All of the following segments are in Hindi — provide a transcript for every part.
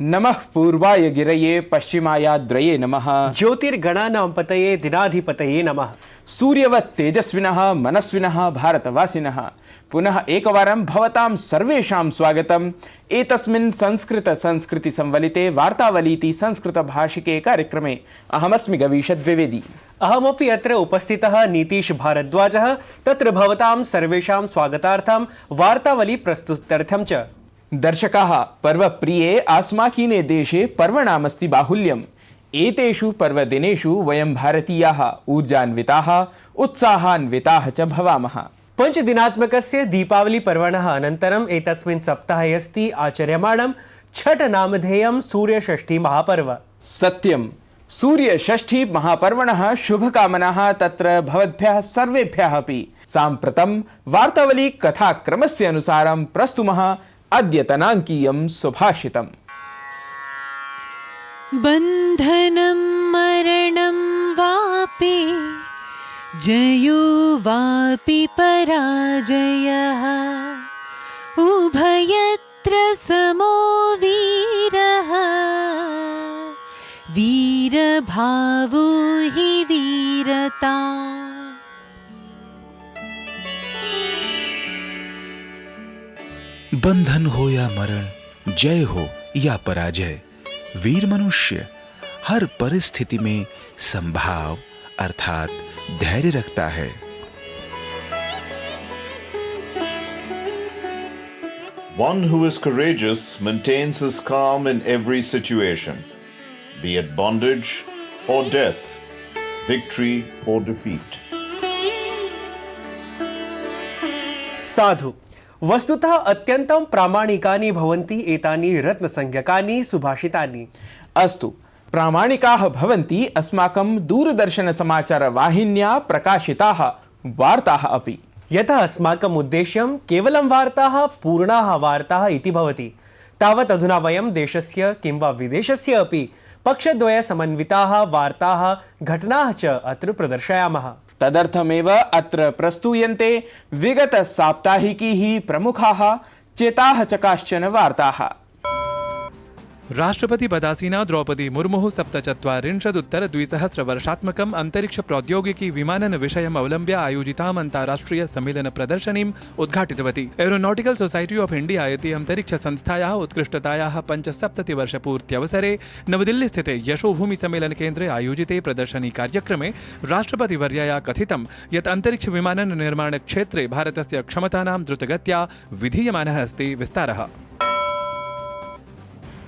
नमः पूर्वाय गिरये पश्चिमायाद्रये नमः। ज्योतिर्गणानां पतये दिनाधिपतये नमः। सूर्यवत् तेजस्विनः मनस्विनः भारतवासिनः पुनः एकवारं भवतां सर्वेषां स्वागतम् एतस्मिन् संस्कृति संवलिते वार्तावलीति संस्कृतभाषिके कार्यक्रमे। अहमस्मि गवीश द्विवेदी। अहमपि अत्र उपस्थितः नीतीश भारद्वाजः। तत्र भवतां सर्वेषां स्वागतार्थं वार्तावली प्रस्तुत्यर्थं च। दर्शकाः, पर्वप्रिये अस्माकीने देशे पर्वणामस्ति बाहुल्यम्। एतेषु पर्वदिनेषु वयं भारतीयाः ऊर्जान्विताः उत्साहान्विताः च भवामः। पञ्चदिनात्मकस्य दीपावलिपर्वणः अनन्तरम् एतस्मिन् सप्ताहे अस्ति आचर्यमाणं छठ नामधेयं सूर्यषष्ठी महापर्व। सत्यं, सूर्यषष्ठी महापर्वणः शुभकामनाः तत्र भवद्भ्यः सर्वेभ्यः अपि। साम्प्रतं वार्तावली कथाक्रमस्य अनुसारं प्रस्तुमः अद्यतनाङ्कीयं सुभाषितम्। बन्धनं मरणं वापि जयो वापि पराजयः उभयत्र समो वीरः वीरभावो हि वीरता। बंधन हो या मरण, जय हो या पराजय, वीर मनुष्य हर परिस्थिति में संभाव अर्थात धैर्य रखता है। One who is courageous maintains his calm in every situation, be it bondage or death, victory or defeat. साधु, वस्तुतः अत्यन्तं प्रामाणिकानि भवन्ति एतानि रत्नसंज्ञकानि सुभाषितानि। अस्तु, प्रामाणिकाः भवन्ति अस्माकं दूरदर्शनसमाचारवाहिन्या प्रकाशिताः वार्ताः अपि। यतः अस्माकम् उद्देश्यं केवलं वार्ताः, पूर्णाः वार्ताः इति भवति, तावत् अधुना वयं देशस्य किंवा विदेशस्य अपि पक्षद्वयसमन्विताः वार्ताः, घटनाः च अत्र प्रदर्शयामः। तदर्थमेव अत्र प्रस्तूयन्ते विगत साप्ताहिकीः प्रमुखाः चेताः च काश्चन वार्ताः। राष्ट्रपति पदासीना द्रौपदी मुर्मुः 47-उत्तर-द्विसहस्रवर्षात्मकम् अंतरिक्ष प्रौद्योगिकी विमानन विषयम् अवलम्ब्य आयोजिताम् अन्ताराष्ट्रिय सम्मेलन प्रदर्शनीम् उद्घाटितवती। एरोनॉटिकल सोसाइटी ऑफ इंडिया इति अंतरिक्ष संस्थायाः उत्कृष्टतायाः 75-वर्षपूर्त्यवसरे नवदिल्ली स्थिते यशोभूमि सम्मेलन केन्द्रे आयोजिते प्रदर्शनी कार्यक्रमे राष्ट्रपतिवर्यया कथितं यत् अंतरिक्ष विमानन निर्माण क्षेत्रे भारतस्य क्षमतानां द्रुतगत्या विधीयमानः अस्ति विस्तारः।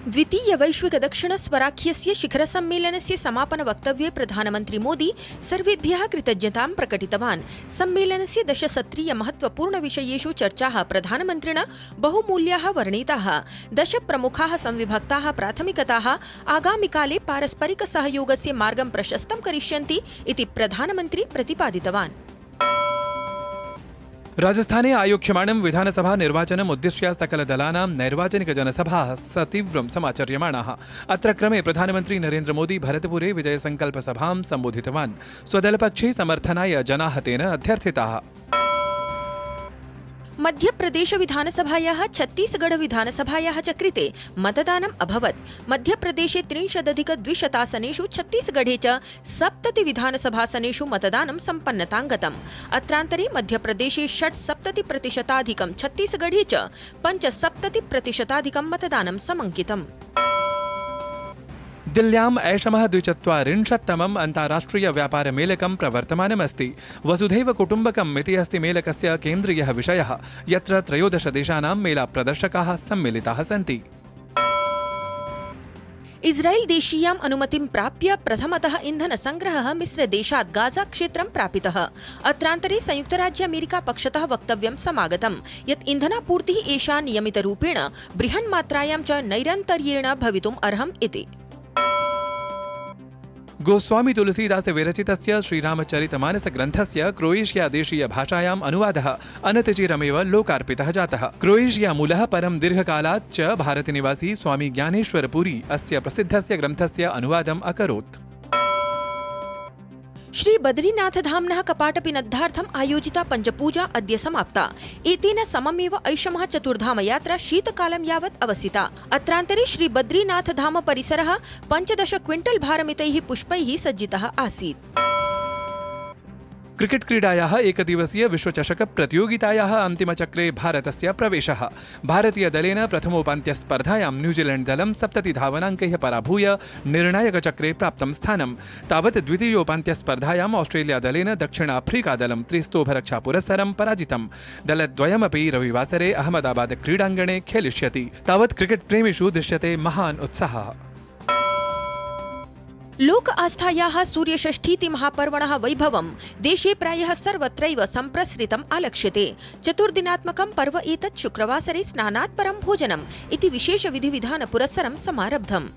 द्वितीय वैश्विक दक्षिण स्वराख्यस्य शिखर सम्मेलनस्य समापन वक्तव्ये प्रधानमन्त्री मोदी सर्वेभ्यः कृतज्ञतां प्रकटितवान्। सम्मेलनस्य 10 सत्रीय महत्वपूर्ण विषयेषु चर्चाः प्रधानमन्त्रिणा बहुमूल्याः वर्णिताः। 10 प्रमुखाः संविभक्ताः प्राथमिकताः आगामिकाले पारस्परिक सहयोगस्य मार्गं प्रशस्तं करिष्यन्ति इति प्रधानमन्त्री प्रतिपादितवान्। राजस्थाने आयोक्ष्यमाणं विधानसभा निर्वाचनम् उद्दिश्य सकलदलानां नैर्वाचनिक जनसभाः सतीव्रं समाचर्यमाणाः। अत्र क्रमे प्रधानमन्त्री नरेन्द्र मोदी भरतपुरे विजयसङ्कल्प सभां सम्बोधितवान्। स्वदलपक्षे समर्थनाय जनाः तेन अध्यर्थिताः। मध्यप्रदेश विधानसभायाः छत्तीसगढ़ विधानसभायाः च कृते मतदानम् अभवत्। मध्यप्रदेशे 30,200 आसनेषु छत्तीसगढ़े च 70 विधानसभासनेषु मतदानं सम्पन्नताङ्गतम्। अत्रान्तरे मध्यप्रदेशे 76% छत्तीसगढ़े च 75% मतदानं समङ्कितम्। दिल्ल्याम् ऐषमः 240तमम् अन्ताराष्ट्रिय व्यापार मेलकं प्रवर्तमानमस्ति। वसुधैव कुटुम्बकम् इति अस्ति मेलकस्य केन्द्रीयः विषयः, यत्र 13 देशानां मेला प्रदर्शकाः सम्मिलिताः सन्ति। इस्राएल देशीयाम् अनुमतिं प्राप्य प्रथमतः इन्धनसङ्ग्रहः मिस्रदेशात् गाजा क्षेत्रं प्रापितः। अत्रान्तरे संयुक्तराज्य अमेरिका पक्षतः वक्तव्यं समागतं यत् इन्धनापूर्तिः एषा नियमितरूपेण बृहन्मात्रायां च नैरन्तर्येण भवितुम् अर्हम् इति। गोस्वामी तुलसीदास विरचितस्य श्रीरामचरितमानस ग्रन्थस्य क्रोएशिया देशीय भाषायाम् अनुवादः अनतिचिरमेव लोकार्पितः जातः। क्रोएशिया मूलः परं दीर्घकालात् च भारतनिवासी स्वामी ज्ञानेश्वरपुरी अस्य प्रसिद्धस्य ग्रन्थस्य अनुवादम् अकरोत्। श्री बद्रीनाथ धाम्नः कपाटपिनद्धार्थम् आयोजिता पञ्चपूजा अद्य समाप्ता। एतेन सममेव ऐषमः चतुर्धाम यात्रा शीतकालं यावत् अवसिता। अत्रान्तरे श्री बद्रीनाथ धाम परिसरः 15 क्विंटल भारमितैः पुष्पैः सज्जितः आसीत्। क्रिकेट क्रीडायाः एकदिवसीय विश्वचषक प्रतियोगितायाः अन्तिमचक्रे भारतस्य प्रवेशः। भारतीयदलेन प्रथमोपान्त्यस्पर्धायां न्यूजीलैण्ड दलं 70 धावनाङ्कैः पराभूय निर्णायकचक्रे प्राप्तं स्थानम्। तावत् द्वितीयोपान्त्यस्पर्धायाम् ऑस्ट्रेलिया दलेन दक्षिणाफ्रीकादलं 3-0 पराजितम्। दलद्वयमपि रविवासरे अहमदाबाद क्रीडाङ्गणे खेलिष्यति। तावत् क्रिकेट प्रेमिषु दृश्यते महान् उत्साहः। लोक आस्थायाः सूर्यषष्ठीति महापर्वणः वैभवं देशे प्रायः सर्वत्रैव सम्प्रसृतम् आलक्ष्यते। चतुर्दिनात्मकं पर्व एतत् शुक्रवासरे स्नानात् परं भोजनम् इति विशेष विधिविधान पुरस्सरं समारब्धम्।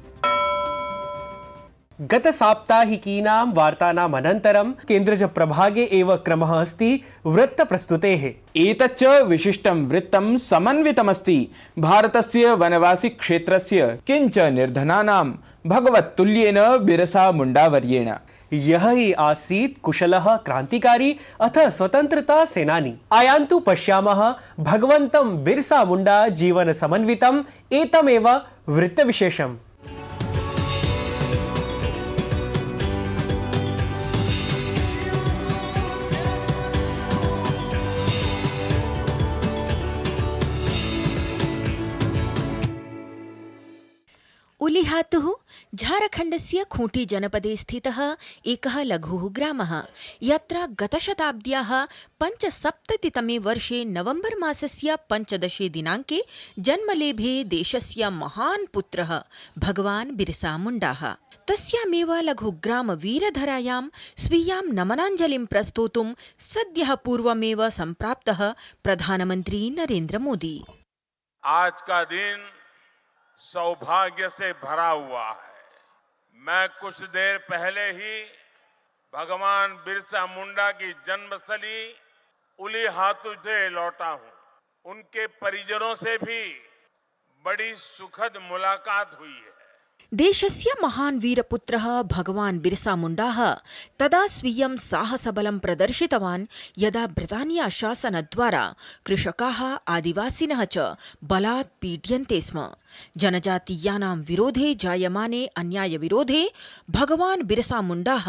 गत साप्ताहिकीनां वार्तानाम् अनन्तरं केन्द्रज प्रभागे एव क्रमः अस्ति वृत्त प्रस्तुतेः। एतच्च विशिष्टं वृत्तं समन्वितमस्ति भारतस्य वनवासी क्षेत्रस्य किञ्च निर्धनानां भगवत्तुल्येन बिरसा मुण्डावर्येण। यह ही आसीत् कुशलः क्रान्तिकारी अथ स्वतन्त्रता सेनानी। आयान्तु पश्यामः भगवन्तं बिरसा मुण्डा जीवन समन्वितम् एतमेव वृत्तविशेषम्। उलिहातुः झारखण्डस्य खूंटी जनपदे स्थितः एकः लघुः ग्रामः, यत्र गतशताब्द्याः 75तमे वर्षे नवम्बर मासस्य 15 दिनाङ्के जन्मलेभे देशस्य महान् पुत्रः भगवान् बिरसा मुण्डाः। तस्यामेव लघुग्राम वीरधरायां स्वीयां नमनाञ्जलिं प्रस्तोतुं सद्यः पूर्वमेव सम्प्राप्तः प्रधानमन्त्री नरेन्द्र मोदी। आज का दिन सौभाग्य से भरा हुआ है। मैं कुछ देर पहले ही भगवान बिरसा मुंडा की जन्मस्थली उलिहातु से लौटा हूं। उनके परिजनों से भी बड़ी सुखद मुलाकात हुई है। देशस्य महान् वीरपुत्रः भगवान् बिरसा मुण्डाः तदा स्वीयं साहसबलं प्रदर्शितवान् यदा ब्रिटानिया शासनद्वारा कृषकाः आदिवासिनः च बलात् पीड्यन्ते स्म। जनजातीयानां विरोधे जायमाने अन्यायविरोधे भगवान् बिरसा मुण्डाः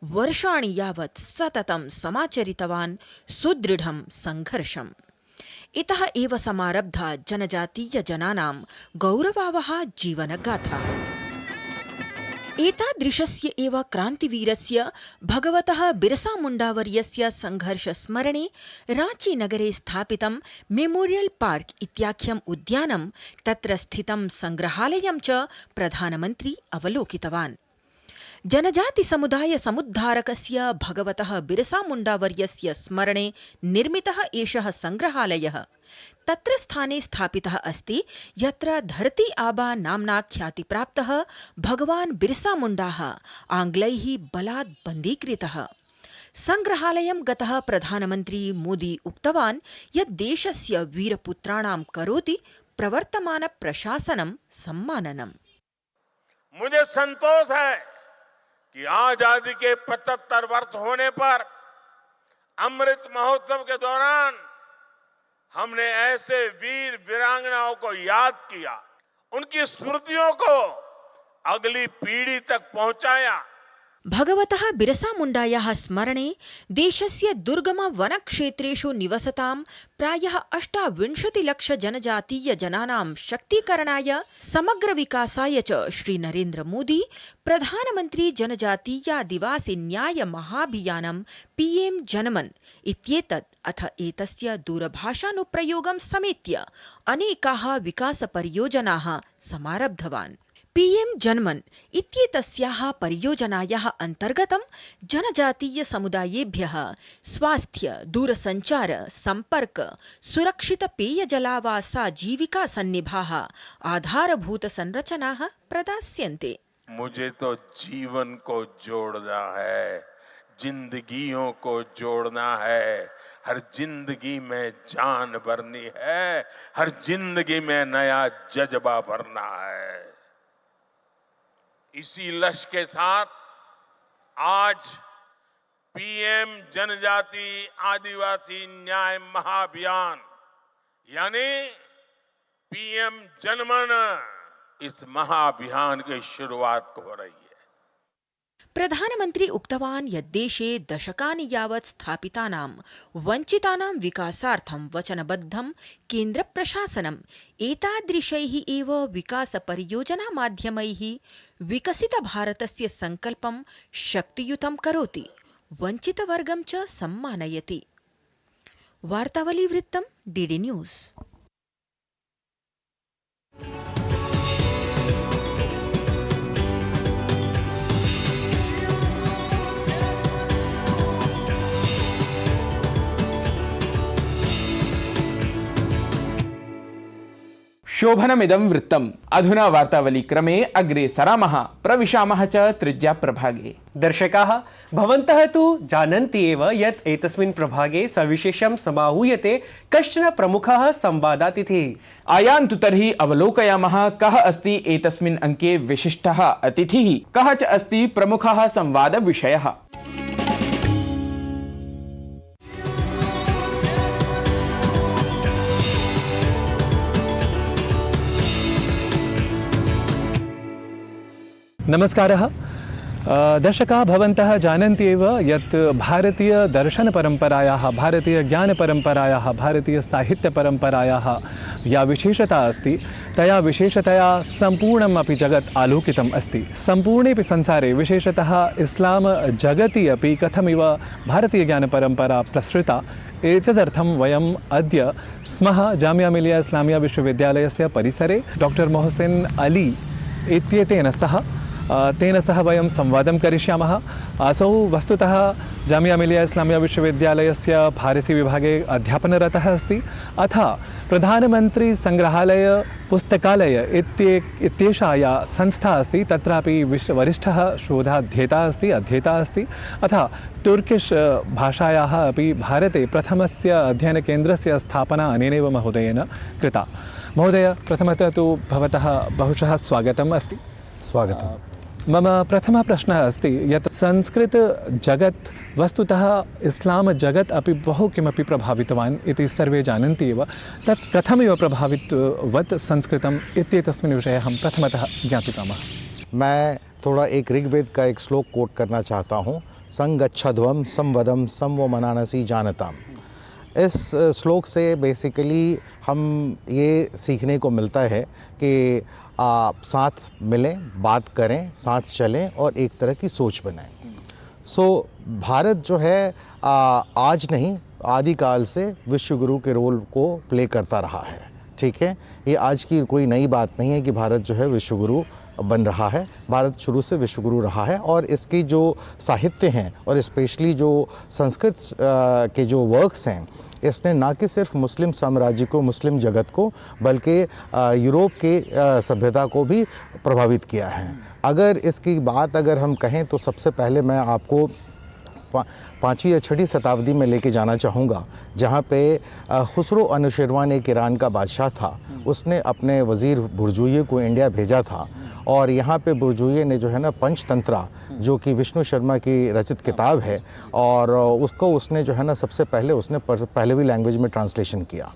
वर्षाणि यावत् सततं समाचरितवान् सुदृढं संघर्षम्। इतः एव समारब्धा जनजातीयजनानां गौरवावहा जीवनगाथा। एतादृशस्य एव क्रान्तिवीरस्य भगवतः बिरसा मुण्डावर्यस्य संघर्षस्मरणे रांचीनगरे स्थापितं मेमोरियल पार्क इत्याख्यम् उद्यानं तत्र स्थितं संग्रहालयं च प्रधानमन्त्री अवलोकितवान्। जनजाति समुदाय समुद्धारकस्य भगवतः बिरसा मुण्डावर्यस्य स्मरणे निर्मितः एषः संग्रहालयः तत्र स्थाने स्थापितः अस्ति यत्र धरती आबा नाम्ना ख्यातिप्राप्तः भगवान् बिरसा मुण्डाः आङ्ग्लैः बलात् बन्दीकृतः। संग्रहालयं गतः प्रधानमन्त्री मोदी उक्तवान् यत् देशस्य वीरपुत्राणां करोति प्रवर्तमान प्रशासनं सम्माननम्। मुझे संतोष है कि आजादी के 75 वर्ष होने पर अमृत महोत्सव के दौरान हमने ऐसे वीर वीरांगनाओं को याद किया, उनकी स्मृतियों को अगली पीढ़ी तक पहुंचाया। भगवतः बिरसा मुण्डायाः स्मरणे देशस्य दुर्गम वनक्षेत्रेषु निवसतां प्रायः 28 लाख जनजातीयजनानां शक्तीकरणाय समग्रविकासाय च श्री नरेन्द्र मोदी प्रधानमन्त्री जनजातीयादिवासी न्याय महाभियानं पीएम जनमन इत्येतत् अथ एतस्य दूरभाषानुप्रयोगं समेत्य अनेकाः विकासपरियोजनाः समारब्धवान्। पीएम जनमन इत्येतस्याः परियोजनायाः अन्तर्गतं जनजातीयसमुदायेभ्यः स्वास्थ्य, दूरसञ्चार, सम्पर्क, सुरक्षित पेयजलावासा जीविका सन्निभाः आधारभूतसंरचनाः प्रदास्यन्ते। मुझे तो जीवन को जोड़ना है, जिंदगियों को जोड़ना है, हर जिंदगी में जान भरनी है, हर जिंदगी में नया जज्बा भरना है। इसी लक्ष्य के साथ आज पीएम जनजाति आदिवासी न्याय महाअभियान यानी पीएम जनमन इस महाअभियान की शुरुआत हो रही है। प्रधानमन्त्री उक्तवान् यत् देशे दशकानि यावत् स्थापितानां वञ्चितानां विकासार्थं वचनबद्धं केन्द्रप्रशासनम् एतादृशैः एव विकासपरियोजनामाध्यमैः विकसितभारतस्य सङ्कल्पं शक्तियुतं करोति, वञ्चितवर्गं च सम्मानयति। वार्तावलीवृत्तं डीडी न्यूज़। शोभनमिदं वृत्तम्। अधुना वार्तावली क्रमे अग्रे सरामः, प्रविशामः च तृतीया प्रभागे। दर्शकाः, भवन्तः तु जानन्ति एव यत् एतस्मिन् प्रभागे सविशेषं समाहूयते कश्चन प्रमुखः संवादातिथिः। आयान्तु तर्हि अवलोकयामः कः अस्ति एतस्मिन् अङ्के विशिष्टः अतिथिः, कः च अस्ति प्रमुखः संवादविषयः। नमस्कारः। दर्शकाः, भवन्तः जानन्ति एव यत् भारतीयदर्शनपरम्परायाः, भारतीयज्ञानपरम्परायाः, भारतीयसाहित्यपरम्परायाः या विशेषता अस्ति तया विशेषतया सम्पूर्णम् अपि जगत् आलोकितम् अस्ति। सम्पूर्णेऽपि संसारे, विशेषतः इस्लाम जगति अपि कथमिव भारतीयज्ञानपरम्परा प्रसृता, एतदर्थं वयम् अद्य स्मः जामिया मिलिया इस्लामिया विश्वविद्यालयस्य परिसरे डॉक्टर मोहसिन अली इत्येतेन सह तेन सह वयं संवादं करिष्यामः। असौ वस्तुतः जामिया मिलिया इस्लामिया विश्वविद्यालयस्य फारसी विभागे अध्यापनरतः अस्ति। अथ प्रधानमंत्री संग्रहालय पुस्तकालय इत्येषा या संस्था अस्ति तत्रापि वरिष्ठः शोधाध्येता अस्ति, अध्येता अस्ति। अथ तुर्किश भाषायाः अपि भारते प्रथमस्य अध्ययनकेन्द्रस्य स्थापना अनेनैव महोदयेन कृता। महोदय, प्रथमतः तु भवतः बहुशः स्वागतम् अस्ति। स्वागतम्। मम प्रथमः प्रश्नः अस्ति यत् संस्कृत जगत् वस्तुतः इस्लाम जगत् अपि बहु किमपि प्रभावितवान् इति सर्वे जानन्ति एव। तत् कथमिव प्रभावितवत् संस्कृतम् इत्येतस्मिन् विषये अहं प्रथमतः ज्ञातुकामः। मैं थोड़ा एक ऋग्वेद का एक श्लोक कोट करना चाहता हूँ। संगच्छध्वम संवदम संवो मनानसी जानताम। इस श्लोक से बेसिकली हम ये सीखने को मिलता है कि साथ मिलें, बात करें, साथ चलें और एक तरह की सोच बनाएं। भारत जो है आज नहीं, आदिकाल से विश्वगुरु के रोल को प्ले करता रहा है। ठीक है, ये आज की कोई नई बात नहीं है कि भारत जो है विश्वगुरु बन रहा है। भारत शुरू से विश्वगुरु रहा है और इसकी जो साहित्य हैं और स्पेशली जो संस्कृत के जो वर्क्स हैं, इसने ना कि सिर्फ मुस्लिम साम्राज्य को, मुस्लिम जगत को, बल्कि यूरोप के सभ्यता को भी प्रभावित किया है। अगर इसकी बात अगर हम कहें तो सबसे पहले मैं आपको 5वीं या 6वीं शताब्दी में लेके जाना चाहूँगा, जहाँ पे खुसरो अनुशिरवान एक ईरान का बादशाह था। उसने अपने वज़ीर बुरजुइये को इंडिया भेजा था और यहाँ पे बुरजुइये ने जो है ना पंचतंत्रा, जो कि विष्णु शर्मा की रचित किताब है, और उसको उसने जो है ना सबसे पहले उसने पहलवी लैंग्वेज में ट्रांसलेशन किया।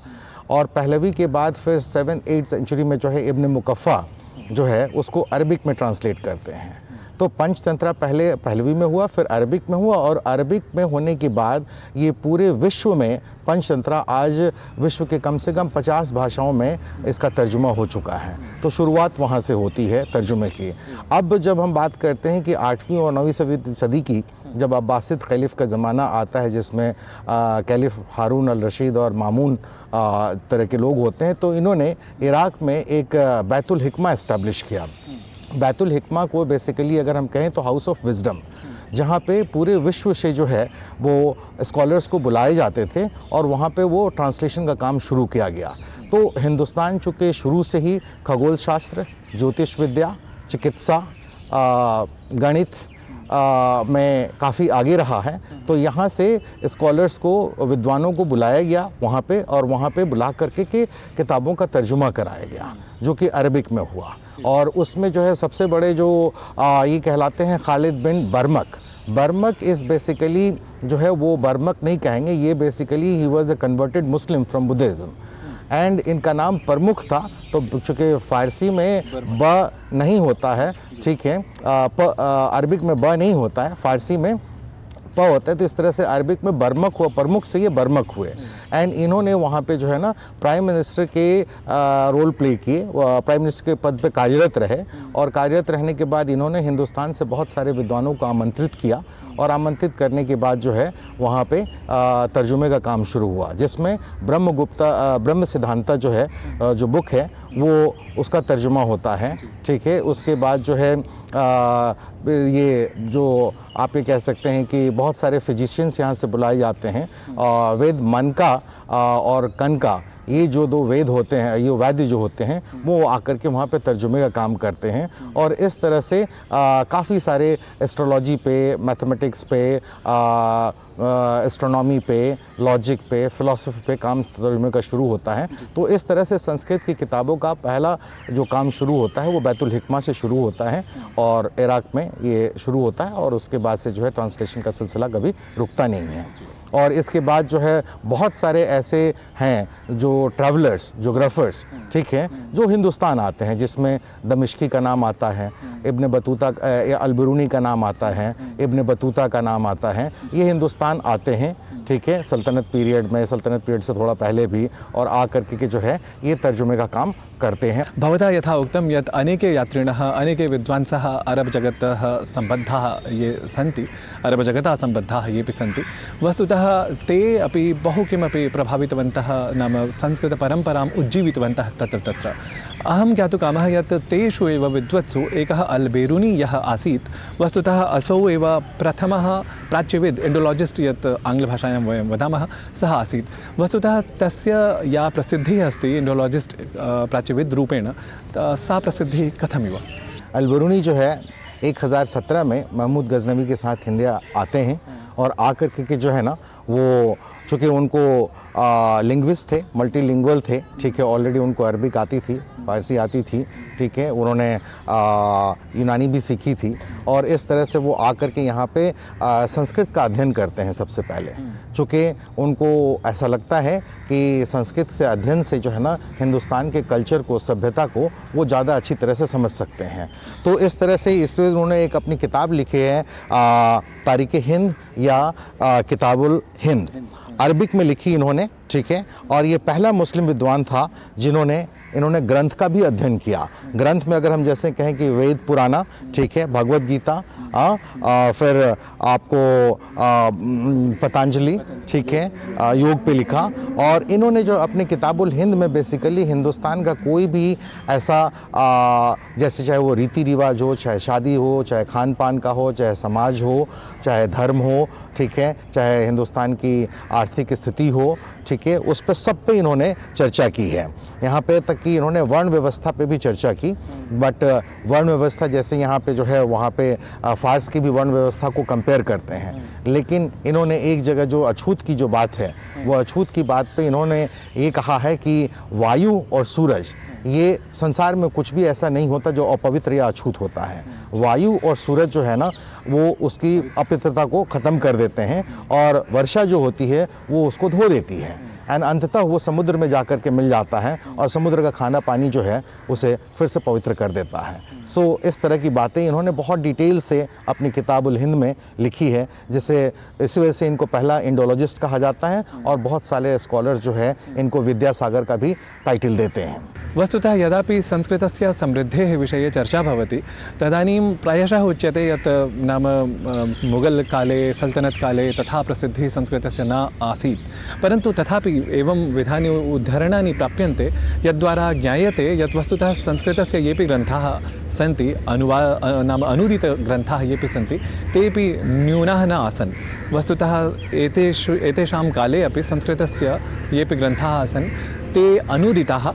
और पहलवी के बाद फिर 7th-8th सेंचुरी में जो है इब्न मुकफ़ा जो है उसको अरबिक में ट्रांसलेट करते हैं। तो पंचतंत्रा पहले पहलवी में हुआ, फिर अरबिक में हुआ, और अरबिक में होने के बाद ये पूरे विश्व में पंचतंत्रा आज विश्व के कम से कम 50 भाषाओं में इसका तर्जुमा हो चुका है। तो शुरुआत वहाँ से होती है तर्जुमे की। अब जब हम बात करते हैं कि 8वीं और 9वीं सदी की, जब अब्बासिद खलीफ का ज़माना आता है जिसमें कैलिफ हारून अल रशीद और मामून तरह के लोग होते हैं, तो इन्होंने इराक़ में एक बैतुल हिकमा इस्टेब्लिश किया। बैतुल हिकमा को बेसिकली अगर हम कहें तो हाउस ऑफ विजडम, जहाँ पे पूरे विश्व से जो है वो स्कॉलर्स को बुलाए जाते थे और वहाँ पे वो ट्रांसलेशन का काम शुरू किया गया। तो हिंदुस्तान चूँकि शुरू से ही खगोल शास्त्र, ज्योतिष विद्या, चिकित्सा, गणित में काफ़ी आगे रहा है, तो यहाँ से स्कॉलर्स को, विद्वानों को बुलाया गया वहाँ पे और वहाँ पे बुला करके के किताबों का तर्जुमा कराया गया जो कि अरबिक में हुआ। और उसमें जो है सबसे बड़े जो ये कहलाते हैं खालिद बिन बर्मक। बर्मक इज़ बेसिकली जो है वो बर्मक नहीं कहेंगे, ये basically he was a converted Muslim from Buddhism and इनका नाम प्रमुख था। तो चूँकि फ़ारसी में ब नहीं होता है, ठीक है, अरबिक में ब नहीं होता है, फ़ारसी में प होता है, तो इस तरह से अरबिक में बर्मक हुआ, प्रमुख से ये बर्मक हुए। एंड इन्होंने वहाँ पे जो है ना प्राइम मिनिस्टर के रोल प्ले किए, प्राइम मिनिस्टर के पद पे कार्यरत रहे और कार्यरत रहने के बाद इन्होंने हिंदुस्तान से बहुत सारे विद्वानों को आमंत्रित किया और आमंत्रित करने के बाद जो है वहाँ पे तर्जुमे का काम शुरू हुआ, जिसमें ब्रह्म सिद्धांता जो है जो बुक है वो उसका तर्जुमा होता है, ठीक है। उसके बाद जो है ये जो आप ये कह सकते हैं कि बहुत सारे फिजिशियंस यहाँ से बुलाए जाते हैं। वेद मन का और कन का, ये जो दो वेद होते हैं, ये वैद्य जो होते हैं वो आकर के वहाँ पे तर्जुमे का काम करते हैं और इस तरह से काफ़ी सारे एस्ट्रोलॉजी पे, मैथमेटिक्स पे, एस्ट्रोनॉमी पे, लॉजिक पे, फ़िलासफ़ी पे काम तर्जुमे का शुरू होता है। तो इस तरह से संस्कृत की किताबों का पहला जो काम शुरू होता है वो बैतुल हिकमा से शुरू होता है और इराक़ में ये शुरू होता है और उसके बाद से जो है ट्रांसलेशन का सिलसिला कभी रुकता नहीं है। और इसके बाद जो है बहुत सारे ऐसे हैं जो ट्रैवलर्स, जोग्राफर्स, ठीक है, जो हिंदुस्तान आते हैं, जिसमें दमिश्की का नाम आता है, इब्न बतूता, अलबरूनी का नाम आता है, इब्न बतूता का नाम आता है। ये हिंदुस्तान आते हैं, ठीक है, सल्तनत पीरियड में, सल्तनत पीरियड से थोड़ा पहले भी, और आ करके के जो है ये तर्जुमे का काम करते हैं। भवता यथा उक्तं यत् अनेके यात्रिणः, अनेके विद्वांसः अरब जगतः सम्बद्धाः ये सन्ति, अरब जगतः सम्बद्धाः येऽपि सन्ति। वस्तुतः ते अपि बहु किमपि प्रभावितवन्तः, नाम संस्कृतपरम्पराम् उज्जीवितवन्तः तत्र तत्र। अहं ज्ञातुकामः यत् तेषु एव विद्वत्सु एकः अल्बेरुनी यः आसीत्, वस्तुतः असौ एव प्रथमः प्राच्यविद्, इण्डोलॉजिस्ट् यत् आङ्ग्लभाषायां वयं वदामः, सः आसीत्। वस्तुतः तस्य या प्रसिद्धिः अस्ति इण्डोलॉजिस्ट् प्राच्यविद् रूपेण, सा प्रसिद्धिः कथमिव? अल्बेरुनी जो है 1017 में महमूद गजनवी के साथ इंडिया आते हैं और आकर के जो है ना वो चूँकि उनको लिंग्विस्ट थे, मल्टीलिंगुअल थे, ठीक है, ऑलरेडी उनको अरबिक आती थी, फारसी आती थी, ठीक है, उन्होंने यूनानी भी सीखी थी और इस तरह से वो आकर के यहाँ पे संस्कृत का अध्ययन करते हैं सबसे पहले, चूँकि उनको ऐसा लगता है कि संस्कृत से अध्ययन से जो है ना हिंदुस्तान के कल्चर को, सभ्यता को वो ज़्यादा अच्छी तरह से समझ सकते हैं। तो इस तरह से इसलिए उन्होंने एक अपनी किताब लिखी है तारीख़ हिंद या किताबुल हिंद, अरबिक में लिखी इन्होंने, ठीक है, और ये पहला मुस्लिम विद्वान था जिन्होंने इन्होंने ग्रंथ का भी अध्ययन किया। ग्रंथ में अगर हम जैसे कहें कि वेद पुराना, ठीक है, भगवत गीता, फिर आपको पतंजलि, ठीक है, योग पे लिखा। और इन्होंने जो अपनी किताबुल हिंद में बेसिकली हिंदुस्तान का कोई भी ऐसा जैसे चाहे वो रीति रिवाज हो, चाहे शादी हो, चाहे खान पान का हो, चाहे समाज हो, चाहे धर्म हो, ठीक है, चाहे हिंदुस्तान की आर्थिक स्थिति हो, ठीक है, उस पर सब पे इन्होंने चर्चा की है। यहाँ पे तक कि इन्होंने वर्ण व्यवस्था पे भी चर्चा की, बट वर्ण व्यवस्था जैसे यहाँ पे जो है वहाँ पे फारस की भी वर्ण व्यवस्था को कंपेयर करते हैं, लेकिन इन्होंने एक जगह जो अछूत की जो बात है, वो अछूत की बात पे इन्होंने ये कहा है कि वायु और सूरज, ये संसार में कुछ भी ऐसा नहीं होता जो अपवित्र या अछूत होता है। वायु और सूरज जो है ना वो उसकी अपवित्रता को ख़त्म कर देते हैं और वर्षा जो होती है वो उसको धो देती है एंड अंततः वो समुद्र में जाकर के मिल जाता है और समुद्र का खाना पानी जो है उसे फिर से पवित्र कर देता है। सो इस तरह की बातें इन्होंने बहुत डिटेल से अपनी किताबुल हिंद में लिखी है, जिसे इसी वजह से इनको पहला इंडोलॉजिस्ट कहा जाता है और बहुत सारे स्कॉलर्स जो है इनको विद्यासागर का भी टाइटल देते हैं। वस्तुतः यदापि संस्कृतस्य समृद्धेः विषये चर्चा भवति तदानीं प्रायशः उच्यते यत् नाम मुगल् काले, सल्तनत् काले तथा प्रसिद्धिः संस्कृतस्य न आसीत्, परन्तु तथापि एवं विधानि उद्धरणानि प्राप्यन्ते यद्द्वारा ज्ञायते यत् वस्तुतः संस्कृतस्य येपि ग्रन्थाः सन्ति नाम अनूदितग्रन्थाः येपि सन्ति तेपि न्यूनाः न आसन्। वस्तुतः एतेषां काले अपि संस्कृतस्य येपि ग्रन्थाः आसन् ते अनूदिताः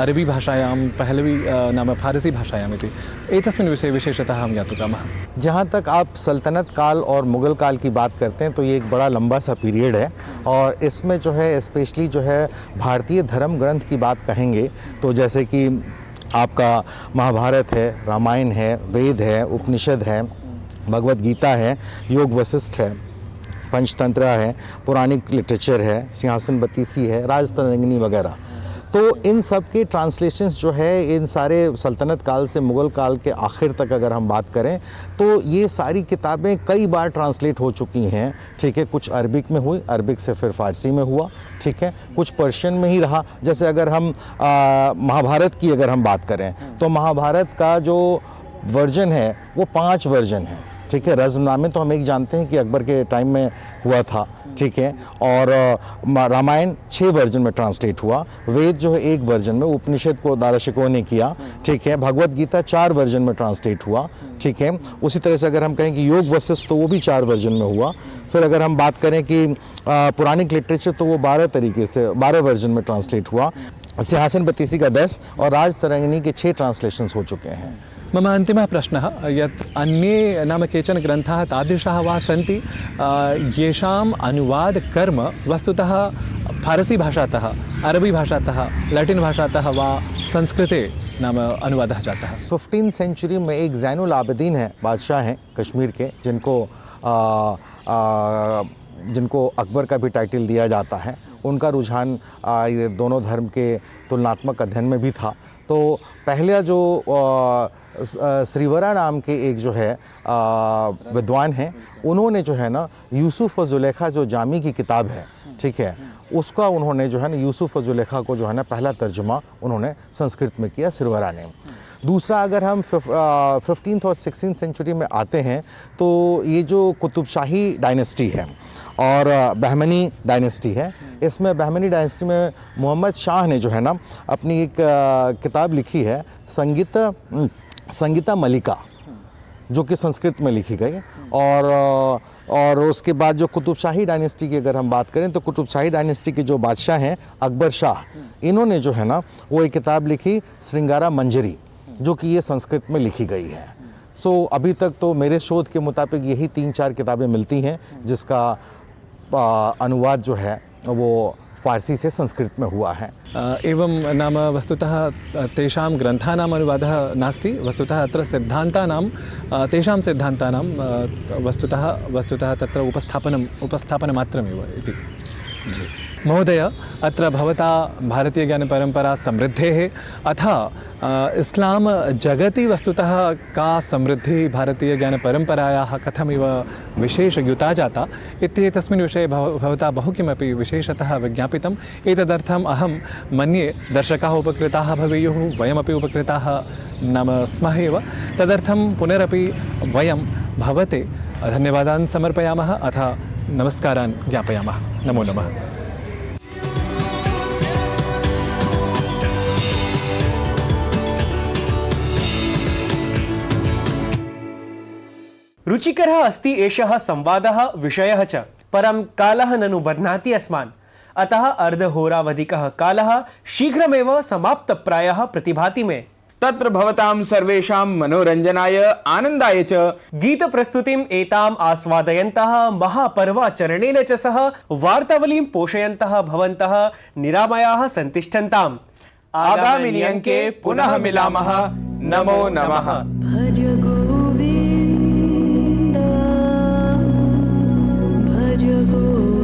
अरबी भाषायां पहलवी नाम फारसी भाषायाम् इति एतस्मिन् विषये विशेषतः हम ज्ञातुकामः। जहाँ तक आप सल्तनत काल और मुग़ल काल की बात करते हैं तो ये एक बड़ा लंबा सा पीरियड है और इसमें जो है स्पेशली जो है भारतीय धर्म ग्रंथ की बात कहेंगे तो जैसे कि आपका महाभारत है, रामायण है, वेद है, उपनिषद है, भगवत गीता है, योग वशिष्ठ है, पंचतंत्र है, पुराणिक लिटरेचर है, सिंहासन बत्तीसी है, राजतरंगिनी वगैरह। तो इन सब के ट्रांसलेशंस जो है इन सारे सल्तनत काल से मुग़ल काल के आखिर तक अगर हम बात करें तो ये सारी किताबें कई बार ट्रांसलेट हो चुकी हैं। ठीक है, कुछ अरबिक में हुई, अरबिक से फिर फ़ारसी में हुआ। ठीक है, कुछ पर्शियन में ही रहा। जैसे अगर हम महाभारत की अगर हम बात करें तो महाभारत का जो वर्जन है वो 5 वर्जन है। ठीक है, रज़्मनामे तो हम एक जानते हैं कि अकबर के टाइम में हुआ था। ठीक है, और रामायण 6 वर्जन में ट्रांसलेट हुआ, वेद जो है 1 वर्जन में, उपनिषद को दाराशिकोह ने किया। ठीक है, भगवत गीता 4 वर्जन में ट्रांसलेट हुआ। ठीक है, उसी तरह से अगर हम कहें कि योग वशिष्ठ तो वो भी 4 वर्जन में हुआ। फिर अगर हम बात करें कि पुराणिक लिटरेचर तो वो 12 वर्जन में ट्रांसलेट हुआ। सिंहासन बत्तीसी का 10 और राजतरंगिनी के 6 ट्रांसलेशंस हो चुके हैं। मम अन्तिमः प्रश्नः यत् अन्ये नाम केचन ग्रन्थाः तादृशाः वा सन्ति येषाम् अनुवादकर्म वस्तुतः फारसी भाषातः, अरबी भाषातः, लैटिन भाषातः वा संस्कृते नाम अनुवादः जातः। 15th सेंचुरी में एक ज़ैनुल आबिदीन है, बादशाह हैं कश्मीर के, जिनको अकबर का भी टाइटल दिया जाता है। उनका रुझान ये दोनों धर्म के तुलनात्मक अध्ययन में भी था। तो पहले जो श्रीवरा नाम के एक जो है विद्वान हैं, उन्होंने जो है ना यूसुफ और जुलेखा जो जामी की किताब है, ठीक है, उसका उन्होंने जो है ना यूसुफ और जुलेखा को जो है ना पहला तर्जुमा उन्होंने संस्कृत में किया श्रीवरा ने। दूसरा अगर हम 15th और 16th सेंचुरी में आते हैं तो ये जो कुतुबशाही डायनेस्टी है और बहमनी डायनेस्टी है, इसमें बहमनी डायनेस्टी में मोहम्मद शाह ने जो है ना अपनी एक किताब लिखी है संगीता मलिका, जो कि संस्कृत में लिखी गई। और उसके बाद जो कुतुबशाही डायनेस्टी की अगर हम बात करें तो कुतुबशाही डायनेस्टी के जो बादशाह हैं अकबर शाह, इन्होंने जो है ना वो एक किताब लिखी श्रृंगारा मंजरी, जो कि ये संस्कृत में लिखी गई है। सो अभी तक तो मेरे शोध के मुताबिक यही 3-4 किताबें मिलती हैं जिसका अनुवाद जो है वो फारसी से संस्कृत में हुआ है। एवं नाम वस्तुतः तेषां ग्रन्थानाम् अनुवादः नास्ति, वस्तुतः अत्र सिद्धान्तानां तेषां सिद्धान्तानां वस्तुतः तत्र उपस्थापनमात्रमेव इति। महोदय, अत्र भवता भारतीयज्ञानपरम्परा समृद्धेः अथ इस्लाम जगति वस्तुतः का समृद्धिः भारतीयज्ञानपरम्परायाः कथमिव विशेषयुता जाता इत्येतस्मिन् विषये भवता बहु किमपि विशेषतः विज्ञापितम्। एतदर्थम् अहं मन्ये दर्शकाः उपकृताः भवेयुः, वयमपि उपकृताः नाम स्मः एव। तदर्थं पुनरपि वयं भवते धन्यवादान् समर्पयामः अथ नमस्कारान् ज्ञापयामः। नमो नमः। रुचिकरः अस्ति एषः संवादः विषयः च, परं कालः ननु बध्नाति अस्मान्, अतः अर्धहोरावधिकः कालः शीघ्रमेव समाप्तप्रायः प्रतिभाति मे। तत्र भवतां सर्वेषां मनोरञ्जनाय आनन्दाय च गीतप्रस्तुतिम् एताम् आस्वादयन्तः महापर्वाचरणेन च सह वार्तावलीं पोषयन्तः भवन्तः निरामयाः सन्तिष्ठन्ताम्। आगामिनि अंके पुनः मिलामः। नमो नमः। भज गोविन्द भज गोविन्द।